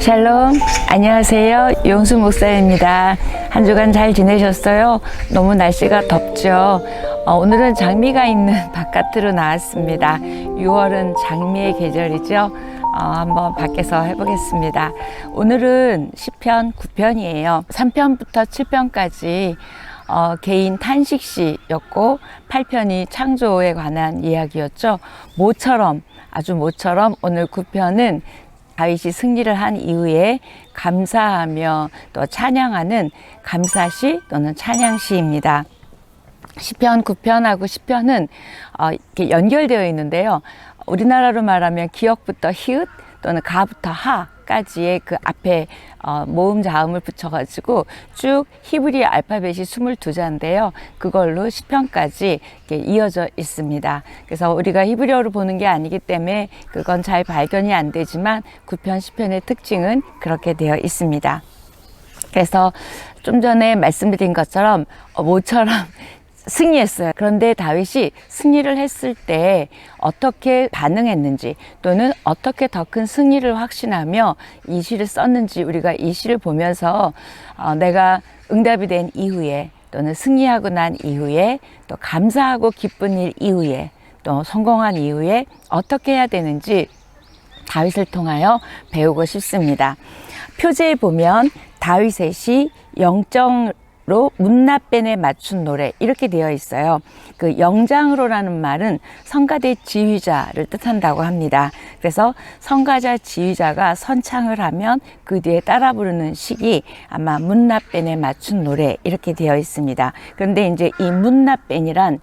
샬롬, 안녕하세요. 용수 목사입니다. 한 주간 잘 지내셨어요? 너무 날씨가 덥죠? 오늘은 장미가 있는 바깥으로 나왔습니다. 6월은 장미의 계절이죠. 한번 밖에서 해보겠습니다. 오늘은 시편 9편이에요. 3편부터 7편까지 개인 탄식시였고 8편이 창조에 관한 이야기였죠. 아주 모처럼 오늘 9편은 다윗이 승리를 한 이후에 감사하며 또 찬양하는 감사시 또는 찬양시입니다. 시편 9편하고 10편은 이렇게 연결되어 있는데요. 우리나라로 말하면 기역부터 히읗 또는 가부터 하까지의 그 앞에 모음 자음을 붙여가지고 쭉 히브리 알파벳이 22자인데요. 그걸로 시편까지 이렇게 이어져 있습니다. 그래서 우리가 히브리어로 보는 게 아니기 때문에 그건 잘 발견이 안 되지만 9편, 10편의 특징은 그렇게 되어 있습니다. 그래서 좀 전에 말씀드린 것처럼 모처럼 승리했어요. 그런데 다윗이 승리를 했을 때 어떻게 반응했는지 또는 어떻게 더 큰 승리를 확신하며 이 시를 썼는지 우리가 이 시를 보면서 내가 응답이 된 이후에 또는 승리하고 난 이후에 또 감사하고 기쁜 일 이후에 또 성공한 이후에 어떻게 해야 되는지 다윗을 통하여 배우고 싶습니다. 표제에 보면 다윗의 시 영정로 문나벤에 맞춘 노래 이렇게 되어 있어요. 그 영장으로라는 말은 성가대 지휘자를 뜻한다고 합니다. 그래서 성가자 지휘자가 선창을 하면 그 뒤에 따라 부르는 식이 아마 문나벤에 맞춘 노래 이렇게 되어 있습니다. 그런데 이제 이 문나벤이란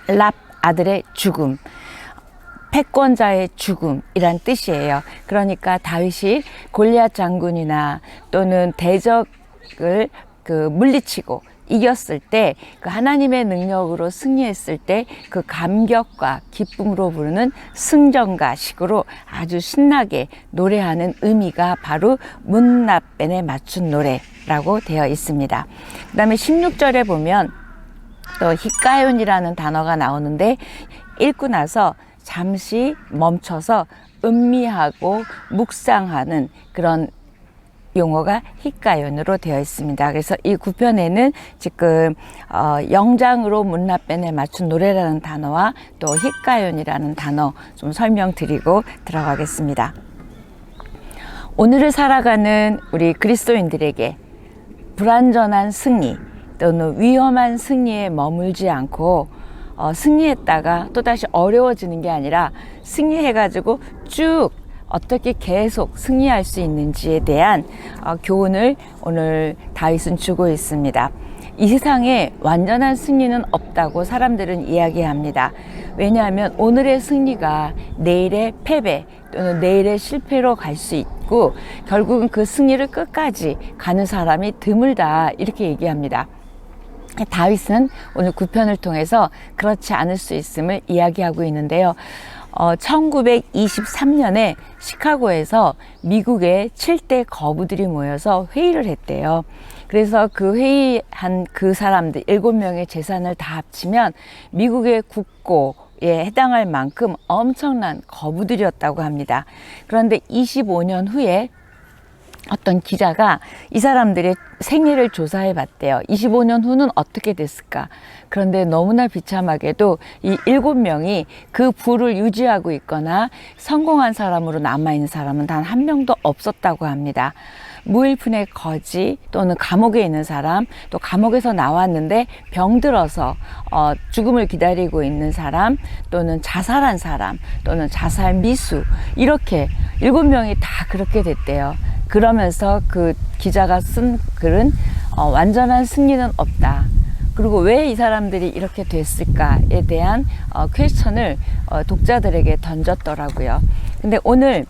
랍 아들의 죽음, 패권자의 죽음이란 뜻이에요. 그러니까 다윗이 골리앗 장군이나 또는 대적을 물리치고 이겼을 때 그 하나님의 능력으로 승리했을 때 그 감격과 기쁨으로 부르는 승전가식으로 아주 신나게 노래하는 의미가 바로 문나벤에 맞춘 노래라고 되어 있습니다. 그 다음에 16절에 보면 또 히가연이라는 단어가 나오는데 읽고 나서 잠시 멈춰서 음미하고 묵상하는 그런 용어가 히가연으로 되어 있습니다. 그래서 이 9편에는 지금 영장으로 문나벤에 맞춘 노래라는 단어와 또 히가연이라는 단어 좀 설명드리고 들어가겠습니다. 오늘을 살아가는 우리 그리스도인들에게 불완전한 승리 또는 위험한 승리에 머물지 않고 승리했다가 또다시 어려워지는 게 아니라 승리해가지고 쭉 어떻게 계속 승리할 수 있는지에 대한 교훈을 오늘 다윗은 주고 있습니다. 이 세상에 완전한 승리는 없다고 사람들은 이야기합니다. 왜냐하면 오늘의 승리가 내일의 패배 또는 내일의 실패로 갈 수 있고 결국은 그 승리를 끝까지 가는 사람이 드물다 이렇게 얘기합니다. 다윗은 오늘 9편을 통해서 그렇지 않을 수 있음을 이야기하고 있는데요. 1923년에 시카고에서 미국의 7대 거부들이 모여서 회의를 했대요. 그래서 그 회의한 그 사람들 7명의 재산을 다 합치면 미국의 국고에 해당할 만큼 엄청난 거부들이었다고 합니다. 그런데 25년 후에 어떤 기자가 이 사람들의 생애를 조사해 봤대요. 25년 후는 어떻게 됐을까? 그런데 너무나 비참하게도 이 7명이 그 부를 유지하고 있거나 성공한 사람으로 남아있는 사람은 단 한 명도 없었다고 합니다. 무일푼의 거지 또는 감옥에 있는 사람, 또 감옥에서 나왔는데 병들어서 죽음을 기다리고 있는 사람, 또는 자살한 사람, 또는 자살 미수 이렇게 7명이 다 그렇게 됐대요. 그러면서 그 기자가 쓴 글은 완전한 승리는 없다. 그리고 왜 이 사람들이 이렇게 됐을까에 대한 퀘스천을 독자들에게 던졌더라고요. 근데 오늘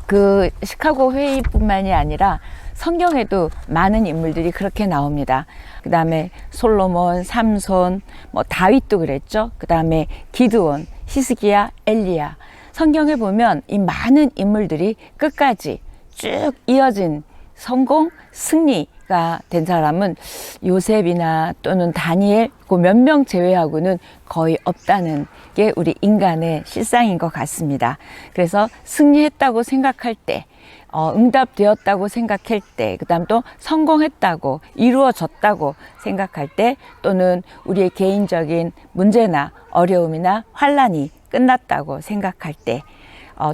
그 시카고 회의뿐만이 아니라 성경에도 많은 인물들이 그렇게 나옵니다. 그 다음에 솔로몬, 삼손, 다윗도 그랬죠. 그 다음에 기드온, 히스기야, 엘리야. 성경에 보면 이 많은 인물들이 끝까지 쭉 이어진 성공, 승리가 된 사람은 요셉이나 또는 다니엘 그 몇 명 제외하고는 거의 없다는 게 우리 인간의 실상인 것 같습니다. 그래서 승리했다고 생각할 때, 응답되었다고 생각할 때, 그 다음 또 성공했다고, 이루어졌다고 생각할 때, 또는 우리의 개인적인 문제나 어려움이나 환란이 끝났다고 생각할 때,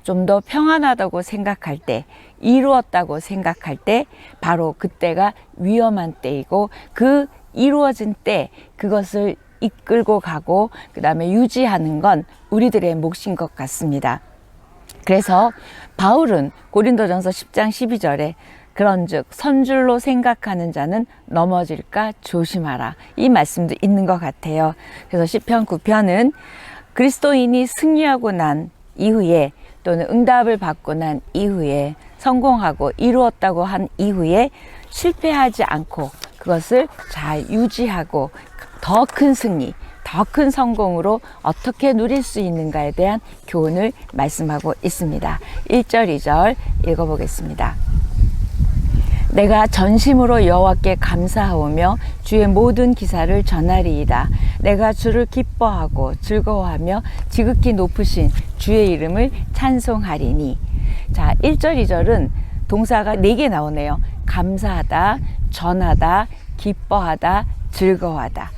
좀 더 평안하다고 생각할 때, 이루었다고 생각할 때, 바로 그때가 위험한 때이고, 그 이루어진 때 그것을 이끌고 가고 그 다음에 유지하는 건 우리들의 몫인 것 같습니다. 그래서 바울은 고린도전서 10장 12절에 그런즉 선줄로 생각하는 자는 넘어질까 조심하라, 이 말씀도 있는 것 같아요. 그래서 시편 9편은 그리스도인이 승리하고 난 이후에 또는 응답을 받고 난 이후에 성공하고 이루었다고 한 이후에 실패하지 않고 그것을 잘 유지하고 더 큰 승리, 더 큰 성공으로 어떻게 누릴 수 있는가에 대한 교훈을 말씀하고 있습니다. 1절, 2절 읽어보겠습니다. 내가 전심으로 여호와께 감사하오며 주의 모든 기사를 전하리이다. 내가 주를 기뻐하고 즐거워하며 지극히 높으신 주의 이름을 찬송하리니. 자, 1절, 2절은 동사가 4개 나오네요. 감사하다, 전하다, 기뻐하다, 즐거워하다.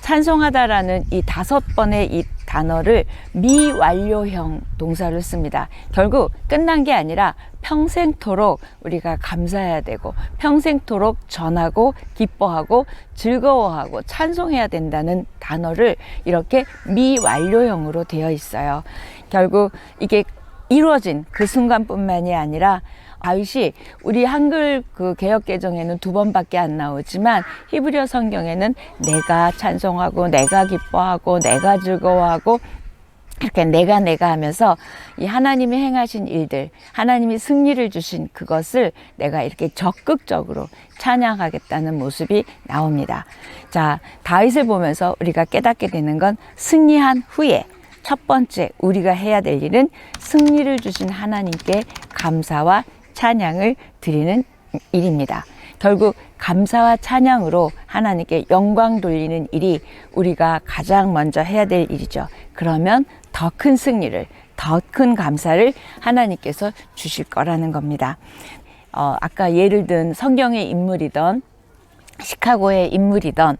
찬송하다라는 이 5번의 이 단어를 미완료형 동사를 씁니다. 결국 끝난 게 아니라 평생토록 우리가 감사해야 되고 평생토록 전하고 기뻐하고 즐거워하고 찬송해야 된다는 단어를 이렇게 미완료형으로 되어 있어요. 결국 이게 이루어진 그 순간뿐만이 아니라 다윗이 우리 한글 그 개역 개정에는 2번밖에 안 나오지만 히브리어 성경에는 내가 찬송하고 내가 기뻐하고 내가 즐거워하고 이렇게 내가 하면서 이 하나님이 행하신 일들, 하나님이 승리를 주신 그것을 내가 이렇게 적극적으로 찬양하겠다는 모습이 나옵니다. 자, 다윗을 보면서 우리가 깨닫게 되는 건 승리한 후에 첫 번째 우리가 해야 될 일은 승리를 주신 하나님께 감사와 찬양을 드리는 일입니다. 결국 감사와 찬양으로 하나님께 영광 돌리는 일이 우리가 가장 먼저 해야 될 일이죠. 그러면 더 큰 승리를, 더 큰 감사를 하나님께서 주실 거라는 겁니다. 아까 예를 든 성경의 인물이던 시카고의 인물이던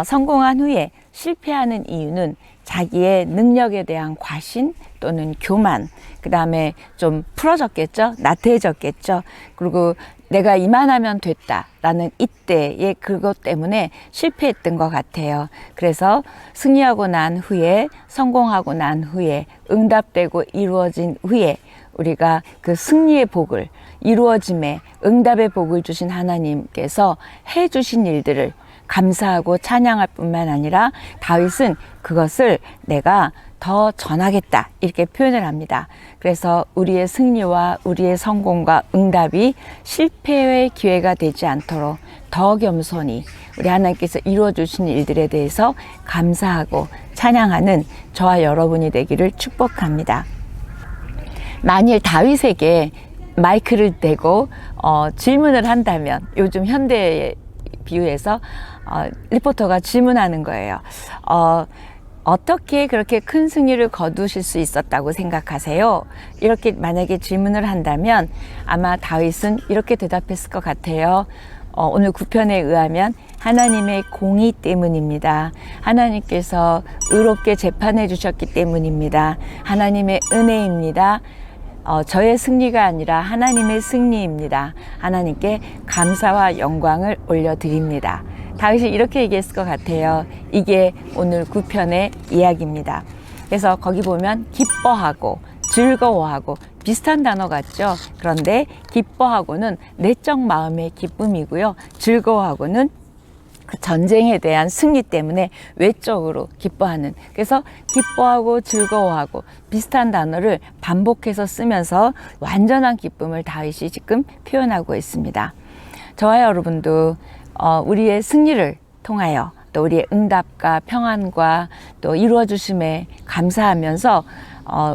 성공한 후에 실패하는 이유는 자기의 능력에 대한 과신 또는 교만, 그 다음에 좀 풀어졌겠죠, 나태해졌겠죠. 그리고 내가 이만하면 됐다라는 이때의 그것 때문에 실패했던 것 같아요. 그래서 승리하고 난 후에, 성공하고 난 후에, 응답되고 이루어진 후에 우리가 그 승리의 복을, 이루어짐에 응답의 복을 주신 하나님께서 해주신 일들을 감사하고 찬양할 뿐만 아니라 다윗은 그것을 내가 더 전하겠다 이렇게 표현을 합니다. 그래서 우리의 승리와 우리의 성공과 응답이 실패의 기회가 되지 않도록 더 겸손히 우리 하나님께서 이루어 주신 일들에 대해서 감사하고 찬양하는 저와 여러분이 되기를 축복합니다. 만일 다윗에게 마이크를 대고 질문을 한다면, 요즘 현대에 비유해서 리포터가 질문하는 거예요. 어떻게 그렇게 큰 승리를 거두실 수 있었다고 생각하세요? 이렇게 만약에 질문을 한다면 아마 다윗은 이렇게 대답했을 것 같아요. 오늘 9편에 의하면 하나님의 공의 때문입니다. 하나님께서 의롭게 재판해 주셨기 때문입니다. 하나님의 은혜입니다. 저의 승리가 아니라 하나님의 승리입니다. 하나님께 감사와 영광을 올려드립니다. 다윗이 이렇게 얘기했을 것 같아요. 이게 오늘 9편의 이야기입니다. 그래서 거기 보면 기뻐하고 즐거워하고 비슷한 단어 같죠? 그런데 기뻐하고는 내적 마음의 기쁨이고요. 즐거워하고는 그 전쟁에 대한 승리 때문에 외적으로 기뻐하는, 그래서 기뻐하고 즐거워하고 비슷한 단어를 반복해서 쓰면서 완전한 기쁨을 다윗이 지금 표현하고 있습니다. 저와 여러분도 우리의 승리를 통하여 또 우리의 응답과 평안과 또 이루어 주심에 감사하면서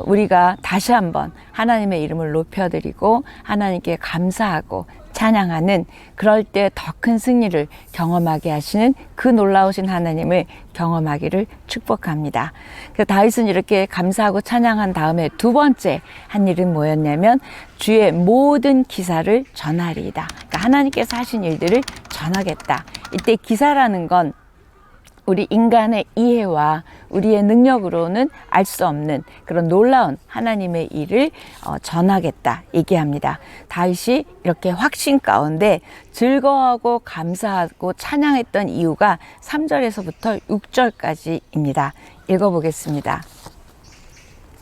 우리가 다시 한번 하나님의 이름을 높여드리고 하나님께 감사하고 찬양하는, 그럴 때 더 큰 승리를 경험하게 하시는 그 놀라우신 하나님을 경험하기를 축복합니다. 그래서 다윗은 이렇게 감사하고 찬양한 다음에 두 번째 한 일은 뭐였냐면 주의 모든 기사를 전하리이다. 그러니까 하나님께서 하신 일들을 전하겠다. 이때 기사라는 건 우리 인간의 이해와 우리의 능력으로는 알 수 없는 그런 놀라운 하나님의 일을 전하겠다 얘기합니다. 다윗이 이렇게 확신 가운데 즐거워하고 감사하고 찬양했던 이유가 3절에서부터 6절까지입니다. 읽어보겠습니다.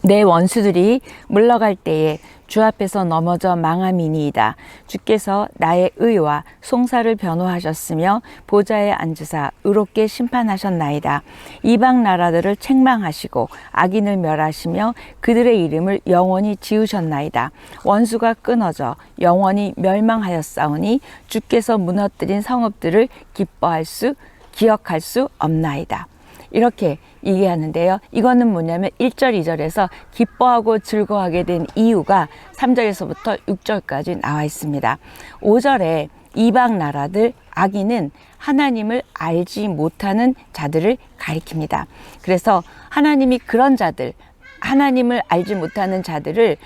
내 원수들이 물러갈 때에 주 앞에서 넘어져 망함이니이다. 주께서 나의 의와 송사를 변호하셨으며 보좌에 앉으사 의롭게 심판하셨나이다. 이방 나라들을 책망하시고 악인을 멸하시며 그들의 이름을 영원히 지우셨나이다. 원수가 끊어져 영원히 멸망하였사오니 주께서 무너뜨린 성읍들을 기억할 수 없나이다. 이렇게 얘기하는데요. 이거는 뭐냐면 1절, 2절에서 기뻐하고 즐거워하게 된 이유가 3절에서부터 6절까지 나와 있습니다. 5절에 이방 나라들, 악인은 하나님을 알지 못하는 자들을 가리킵니다. 그래서 하나님이 그런 자들, 하나님을 알지 못하는 자들을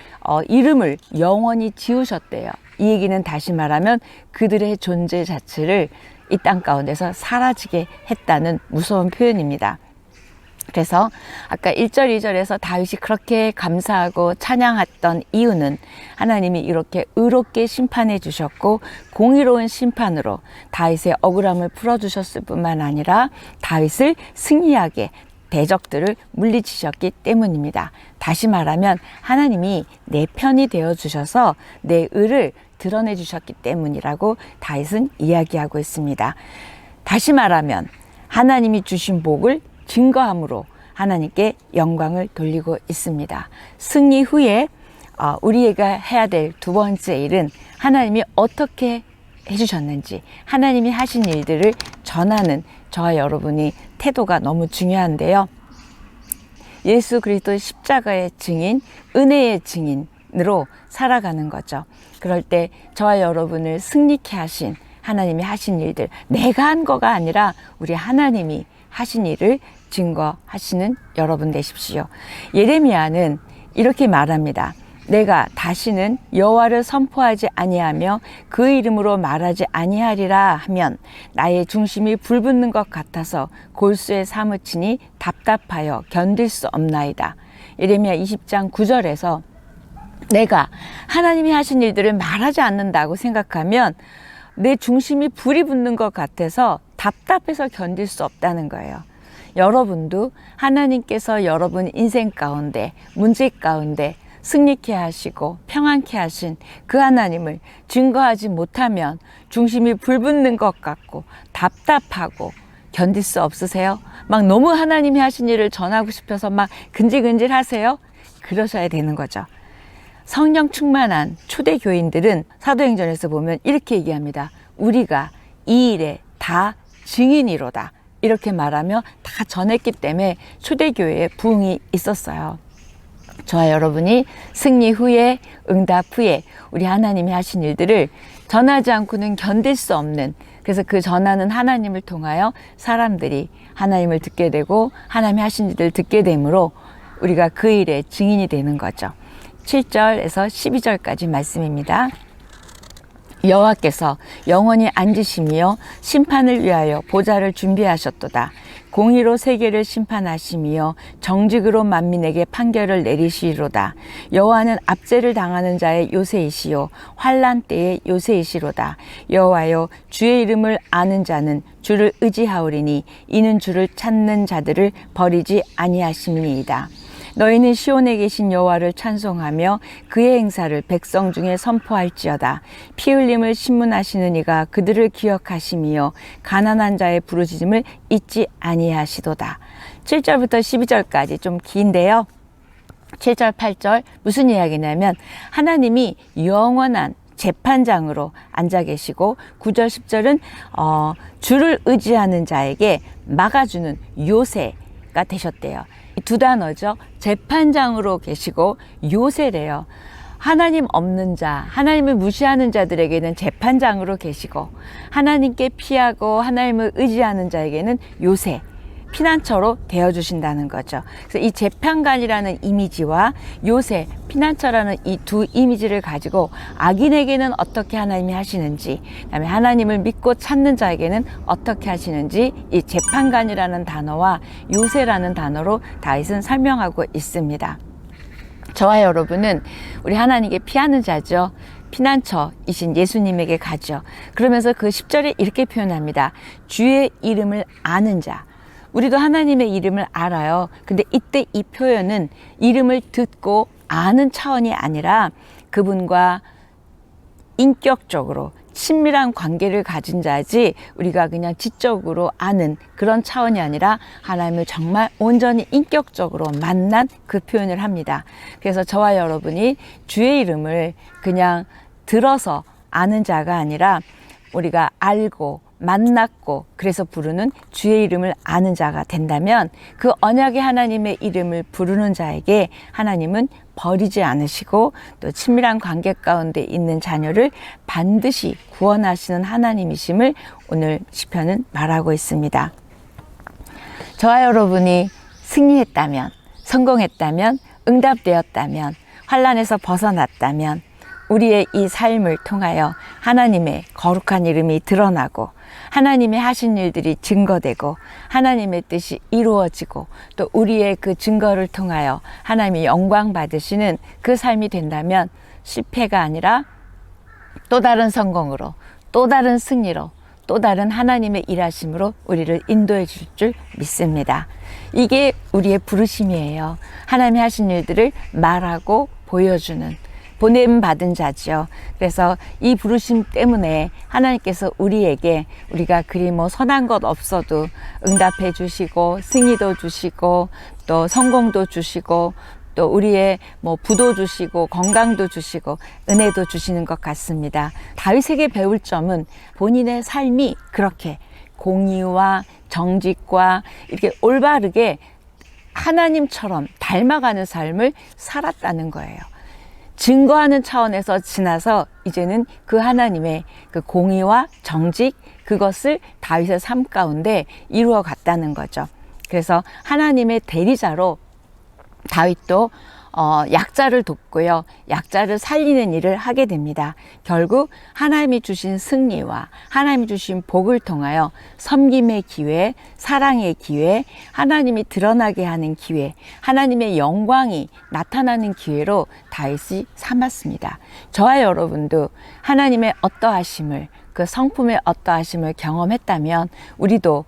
이름을 영원히 지우셨대요. 이 얘기는 다시 말하면 그들의 존재 자체를 이 땅 가운데서 사라지게 했다는 무서운 표현입니다. 그래서 아까 1절, 2절에서 다윗이 그렇게 감사하고 찬양했던 이유는 하나님이 이렇게 의롭게 심판해 주셨고 공의로운 심판으로 다윗의 억울함을 풀어주셨을 뿐만 아니라 다윗을 승리하게 대적들을 물리치셨기 때문입니다. 다시 말하면 하나님이 내 편이 되어 주셔서 내 의를 드러내 주셨기 때문이라고 다윗은 이야기하고 있습니다. 다시 말하면 하나님이 주신 복을 증거함으로 하나님께 영광을 돌리고 있습니다. 승리 후에 우리가 해야 될 두 번째 일은 하나님이 어떻게 해주셨는지, 하나님이 하신 일들을 전하는 저와 여러분이 태도가 너무 중요한데요. 예수 그리스도의 십자가의 증인, 은혜의 증인으로 살아가는 거죠. 그럴 때 저와 여러분을 승리케 하신 하나님이 하신 일들, 내가 한 거가 아니라 우리 하나님이 하신 일을 증거하시는 여러분 되십시오. 예레미야는 이렇게 말합니다. 내가 다시는 여호와를 선포하지 아니하며 그 이름으로 말하지 아니하리라 하면 나의 중심이 불붙는 것 같아서 골수에 사무치니 답답하여 견딜 수 없나이다. 예레미야 20장 9절에서 내가 하나님이 하신 일들을 말하지 않는다고 생각하면 내 중심이 불이 붙는 것 같아서 답답해서 견딜 수 없다는 거예요. 여러분도 하나님께서 여러분 인생 가운데, 문제 가운데 승리케 하시고 평안케 하신 그 하나님을 증거하지 못하면 중심이 불붙는 것 같고 답답하고 견딜 수 없으세요? 막 너무 하나님이 하신 일을 전하고 싶어서 막 근질근질 하세요? 그러셔야 되는 거죠. 성령 충만한 초대 교인들은 사도행전에서 보면 이렇게 얘기합니다. 우리가 이 일에 다 증인이로다. 이렇게 말하며 다 전했기 때문에 초대교회에 부흥이 있었어요. 저와 여러분이 승리 후에, 응답 후에 우리 하나님이 하신 일들을 전하지 않고는 견딜 수 없는, 그래서 그 전하는 하나님을 통하여 사람들이 하나님을 듣게 되고 하나님이 하신 일을 듣게 되므로 우리가 그 일의 증인이 되는 거죠. 7절에서 12절까지 말씀입니다. 여호와께서 영원히 앉으시며 심판을 위하여 보좌를 준비하셨도다. 공의로 세계를 심판하시며 정직으로 만민에게 판결을 내리시리로다. 여호와는 압제를 당하는 자의 요새이시요 환난 때의 요새이시로다. 여호와여 주의 이름을 아는 자는 주를 의지하오리니 이는 주를 찾는 자들을 버리지 아니하심이니이다. 너희는 시온에 계신 여호와를 찬송하며 그의 행사를 백성 중에 선포할지어다. 피 흘림을 신문하시는 이가 그들을 기억하시며 가난한 자의 부르짖음을 잊지 아니하시도다. 7절부터 12절까지 좀 긴데요. 7절, 8절 무슨 이야기냐면 하나님이 영원한 재판장으로 앉아 계시고 9절, 10절은 주를 의지하는 자에게 막아주는 요새가 되셨대요. 두 단어죠. 재판장으로 계시고 요새래요. 하나님 없는 자, 하나님을 무시하는 자들에게는 재판장으로 계시고, 하나님께 피하고 하나님을 의지하는 자에게는 요새, 피난처로 되어주신다는 거죠. 그래서 이 재판관이라는 이미지와 요새, 피난처라는 이 두 이미지를 가지고 악인에게는 어떻게 하나님이 하시는지, 그다음에 하나님을 믿고 찾는 자에게는 어떻게 하시는지, 이 재판관이라는 단어와 요새라는 단어로 다윗은 설명하고 있습니다. 저와 여러분은 우리 하나님께 피하는 자죠. 피난처이신 예수님에게 가죠. 그러면서 그 10절에 이렇게 표현합니다. 주의 이름을 아는 자. 우리도 하나님의 이름을 알아요. 근데 이때 이 표현은 이름을 듣고 아는 차원이 아니라 그분과 인격적으로 친밀한 관계를 가진 자지, 우리가 그냥 지적으로 아는 그런 차원이 아니라 하나님을 정말 온전히 인격적으로 만난 그 표현을 합니다. 그래서 저와 여러분이 주의 이름을 그냥 들어서 아는 자가 아니라 우리가 알고 만났고 그래서 부르는 주의 이름을 아는 자가 된다면, 그 언약의 하나님의 이름을 부르는 자에게 하나님은 버리지 않으시고 또 친밀한 관계 가운데 있는 자녀를 반드시 구원하시는 하나님이심을 오늘 시편은 말하고 있습니다. 저와 여러분이 승리했다면, 성공했다면, 응답되었다면, 환난에서 벗어났다면 우리의 이 삶을 통하여 하나님의 거룩한 이름이 드러나고 하나님의 하신 일들이 증거되고 하나님의 뜻이 이루어지고 또 우리의 그 증거를 통하여 하나님이 영광 받으시는 그 삶이 된다면, 실패가 아니라 또 다른 성공으로, 또 다른 승리로, 또 다른 하나님의 일하심으로 우리를 인도해 줄 줄 믿습니다. 이게 우리의 부르심이에요. 하나님이 하신 일들을 말하고 보여주는, 보냄 받은 자죠. 그래서 이 부르심 때문에 하나님께서 우리에게, 우리가 그리 뭐 선한 것 없어도 응답해 주시고 승리도 주시고 또 성공도 주시고 또 우리의 뭐 부도 주시고 건강도 주시고 은혜도 주시는 것 같습니다. 다윗에게 배울 점은 본인의 삶이 그렇게 공의와 정직과 이렇게 올바르게 하나님처럼 닮아가는 삶을 살았다는 거예요. 증거하는 차원에서 지나서 이제는 그 하나님의 그 공의와 정직, 그것을 다윗의 삶 가운데 이루어 갔다는 거죠. 그래서 하나님의 대리자로 다윗도 약자를 돕고요, 약자를 살리는 일을 하게 됩니다. 결국 하나님이 주신 승리와 하나님이 주신 복을 통하여 섬김의 기회, 사랑의 기회, 하나님이 드러나게 하는 기회, 하나님의 영광이 나타나는 기회로 다윗이 삼았습니다. 저와 여러분도 하나님의 어떠하심을, 그 성품의 어떠하심을 경험했다면 우리도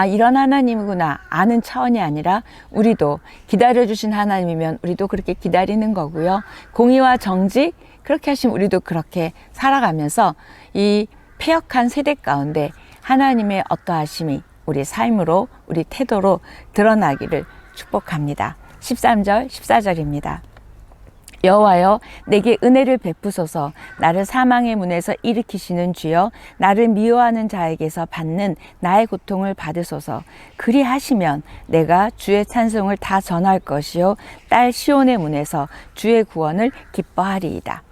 이런 하나님이구나 아는 차원이 아니라 우리도 기다려주신 하나님이면 우리도 그렇게 기다리는 거고요. 공의와 정직 그렇게 하시면 우리도 그렇게 살아가면서 이 패역한 세대 가운데 하나님의 어떠하심이 우리 삶으로, 우리 태도로 드러나기를 축복합니다. 13절, 14절입니다. 여호와여, 내게 은혜를 베푸소서. 나를 사망의 문에서 일으키시는 주여, 나를 미워하는 자에게서 받는 나의 고통을 받으소서. 그리하시면 내가 주의 찬송을 다 전할 것이요, 딸 시온의 문에서 주의 구원을 기뻐하리이다.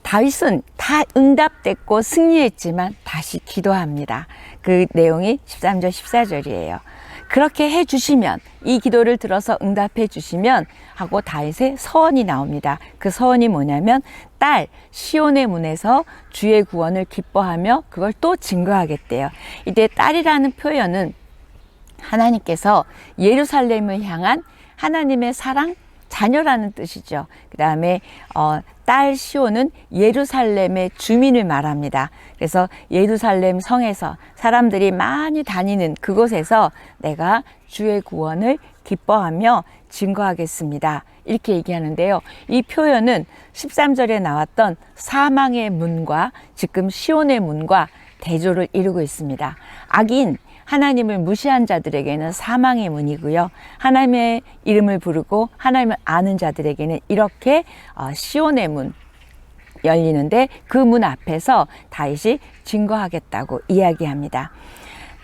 다윗은 다 응답됐고 승리했지만 다시 기도합니다. 그 내용이 13절 14절이에요. 그렇게 해주시면, 이 기도를 들어서 응답해 주시면 하고 다윗의 서원이 나옵니다. 그 서원이 뭐냐면 딸 시온의 문에서 주의 구원을 기뻐하며 그걸 또 증거하겠대요. 이때 딸이라는 표현은 하나님께서 예루살렘을 향한 하나님의 사랑, 자녀라는 뜻이죠. 그 다음에 딸 시온은 예루살렘의 주민을 말합니다. 그래서 예루살렘 성에서 사람들이 많이 다니는 그곳에서 내가 주의 구원을 기뻐하며 증거하겠습니다. 이렇게 얘기하는데요. 이 표현은 13절에 나왔던 사망의 문과 지금 시온의 문과 대조를 이루고 있습니다. 악인, 하나님을 무시한 자들에게는 사망의 문이고요, 하나님의 이름을 부르고 하나님을 아는 자들에게는 이렇게 시온의 문 열리는데, 그 문 앞에서 다윗이 증거하겠다고 이야기합니다.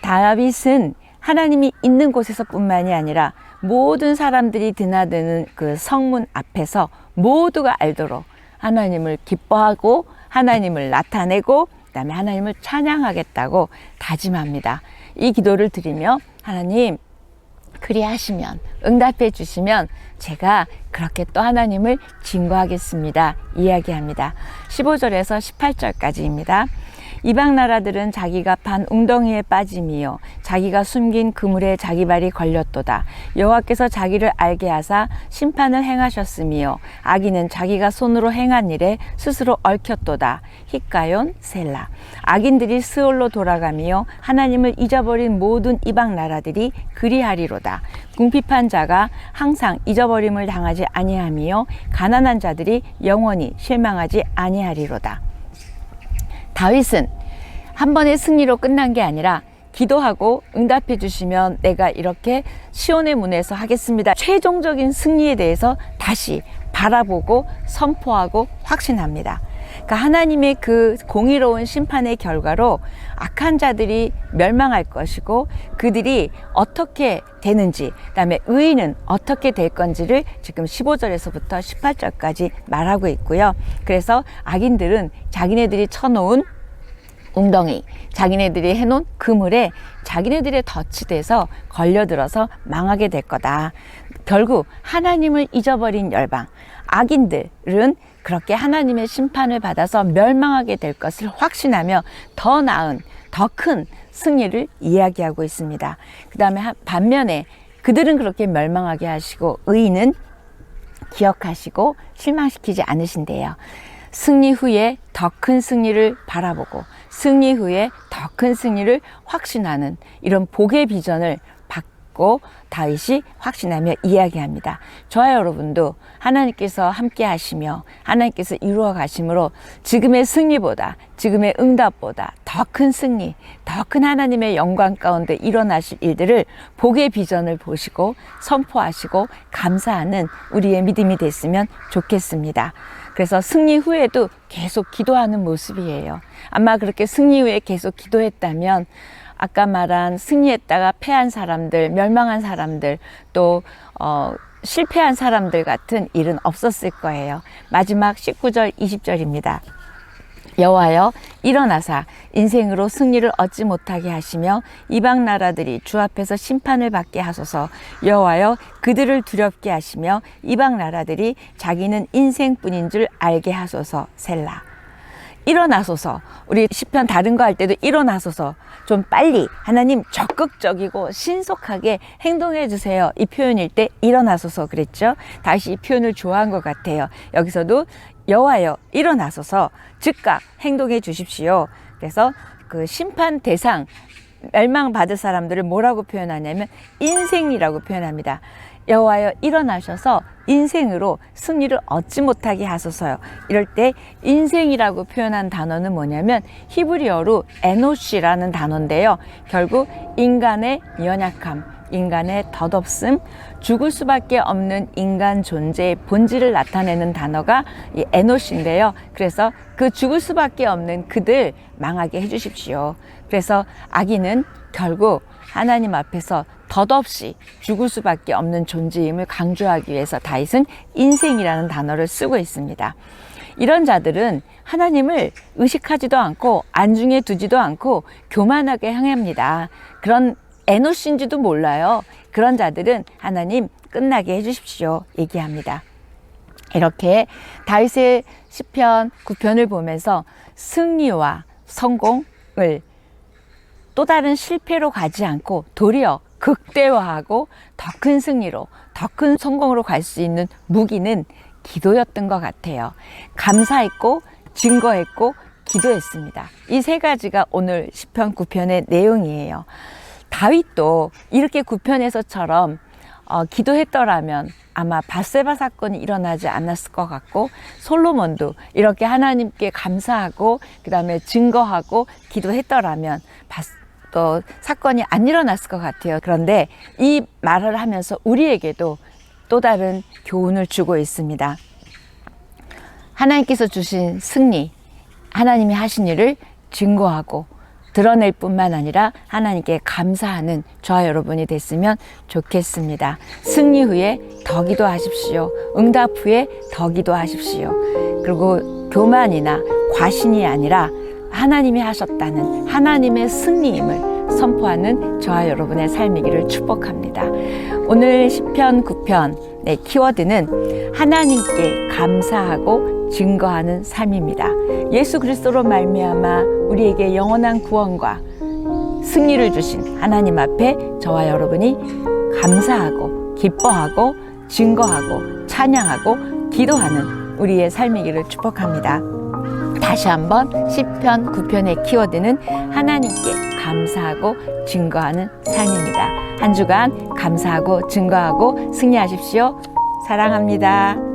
다윗은 하나님이 있는 곳에서 뿐만이 아니라 모든 사람들이 드나드는 그 성문 앞에서 모두가 알도록 하나님을 기뻐하고 하나님을 나타내고 그다음에 하나님을 찬양하겠다고 다짐합니다. 이 기도를 드리며 하나님 그리하시면 응답해 주시면 제가 그렇게 또 하나님을 증거하겠습니다. 이야기합니다. 15절에서 18절까지입니다. 이방 나라들은 자기가 판 웅덩이에 빠짐이요 자기가 숨긴 그물에 자기 발이 걸렸도다. 여호와께서 자기를 알게 하사 심판을 행하셨으며 악인은 자기가 손으로 행한 일에 스스로 얽혔도다. 히가yon 셀라. 악인들이 스올로 돌아가며 하나님을 잊어버린 모든 이방 나라들이 그리하리로다. 궁핍한 자가 항상 잊어버림을 당하지 아니하며 가난한 자들이 영원히 실망하지 아니하리로다. 다윗은 한 번의 승리로 끝난 게 아니라 기도하고 응답해 주시면 내가 이렇게 시온의 문에서 하겠습니다. 최종적인 승리에 대해서 다시 바라보고 선포하고 확신합니다. 그러니까 하나님의 그 공의로운 심판의 결과로 악한 자들이 멸망할 것이고 그들이 어떻게 되는지 그다음에 의인은 어떻게 될 건지를 지금 15절에서부터 18절까지 말하고 있고요. 그래서 악인들은 자기네들이 쳐놓은 웅덩이, 자기네들이 해놓은 그물에 자기네들의 덫이 돼서 걸려들어서 망하게 될 거다. 결국 하나님을 잊어버린 열방, 악인들은 그렇게 하나님의 심판을 받아서 멸망하게 될 것을 확신하며 더 나은, 더 큰 승리를 이야기하고 있습니다. 그 다음에 반면에 그들은 그렇게 멸망하게 하시고 의인은 기억하시고 실망시키지 않으신대요. 승리 후에 더 큰 승리를 바라보고 승리 후에 더 큰 승리를 확신하는 이런 복의 비전을 받고 다윗이 확신하며 이야기합니다. 저와 여러분도 하나님께서 함께 하시며 하나님께서 이루어 가심으로 지금의 승리보다 지금의 응답보다 더 큰 승리, 더 큰 하나님의 영광 가운데 일어나실 일들을 복의 비전을 보시고 선포하시고 감사하는 우리의 믿음이 됐으면 좋겠습니다. 그래서 승리 후에도 계속 기도하는 모습이에요. 아마 그렇게 승리 후에 계속 기도했다면 아까 말한 승리했다가 패한 사람들, 멸망한 사람들, 또 실패한 사람들 같은 일은 없었을 거예요. 마지막 19절, 20절입니다. 여호와여 일어나사 인생으로 승리를 얻지 못하게 하시며 이방 나라들이 주 앞에서 심판을 받게 하소서. 여호와여 그들을 두렵게 하시며 이방 나라들이 자기는 인생뿐인 줄 알게 하소서. 셀라. 일어나소서. 우리 시편 다른 거 할 때도 일어나소서. 좀 빨리 하나님 적극적이고 신속하게 행동해 주세요. 이 표현일 때 일어나소서 그랬죠. 다시 이 표현을 좋아한 것 같아요. 여기서도 여호와여 일어나소서 즉각 행동해 주십시오. 그래서 그 심판 대상 멸망받을 사람들을 뭐라고 표현하냐면 인생이라고 표현합니다. 여호와여 일어나셔서 인생으로 승리를 얻지 못하게 하소서요. 이럴 때 인생이라고 표현한 단어는 뭐냐면 히브리어로 에노시라는 단어인데요. 결국 인간의 연약함, 인간의 덧없음, 죽을 수밖에 없는 인간 존재의 본질을 나타내는 단어가 이 에노시인데요. 그래서 그 죽을 수밖에 없는 그들 망하게 해주십시오. 그래서 악인은 결국 하나님 앞에서 덧없이 죽을 수밖에 없는 존재임을 강조하기 위해서 다윗은 인생이라는 단어를 쓰고 있습니다. 이런 자들은 하나님을 의식하지도 않고 안중에 두지도 않고 교만하게 향합니다. 그런 에노신지도 몰라요. 그런 자들은 하나님 끝나게 해주십시오 얘기합니다. 이렇게 다윗의 시편 9편을 보면서 승리와 성공을 또 다른 실패로 가지 않고 도리어 극대화하고 더 큰 승리로, 더 큰 성공으로 갈 수 있는 무기는 기도였던 것 같아요. 감사했고 증거했고 기도했습니다. 이 세 가지가 오늘 시편 9편의 내용이에요. 다윗도 이렇게 9편에서처럼 기도했더라면 아마 밧세바 사건이 일어나지 않았을 것 같고 솔로몬도 이렇게 하나님께 감사하고 그 다음에 증거하고 기도했더라면 또 사건이 안 일어났을 것 같아요. 그런데 이 말을 하면서 우리에게도 또 다른 교훈을 주고 있습니다. 하나님께서 주신 승리, 하나님이 하신 일을 증거하고 드러낼 뿐만 아니라 하나님께 감사하는 저와 여러분이 됐으면 좋겠습니다. 승리 후에 더 기도하십시오. 응답 후에 더 기도하십시오. 그리고 교만이나 과신이 아니라 하나님이 하셨다는 하나님의 승리임을 선포하는 저와 여러분의 삶이기를 축복합니다. 오늘 시편 9편의 키워드는 하나님께 감사하고 증거하는 삶입니다. 예수 그리스도로 말미암아 우리에게 영원한 구원과 승리를 주신 하나님 앞에 저와 여러분이 감사하고 기뻐하고 증거하고 찬양하고 기도하는 우리의 삶이기를 축복합니다. 다시 한번 시편 9편의 키워드는 하나님께 감사하고 증거하는 삶입니다. 한 주간 감사하고 증거하고 승리하십시오. 사랑합니다.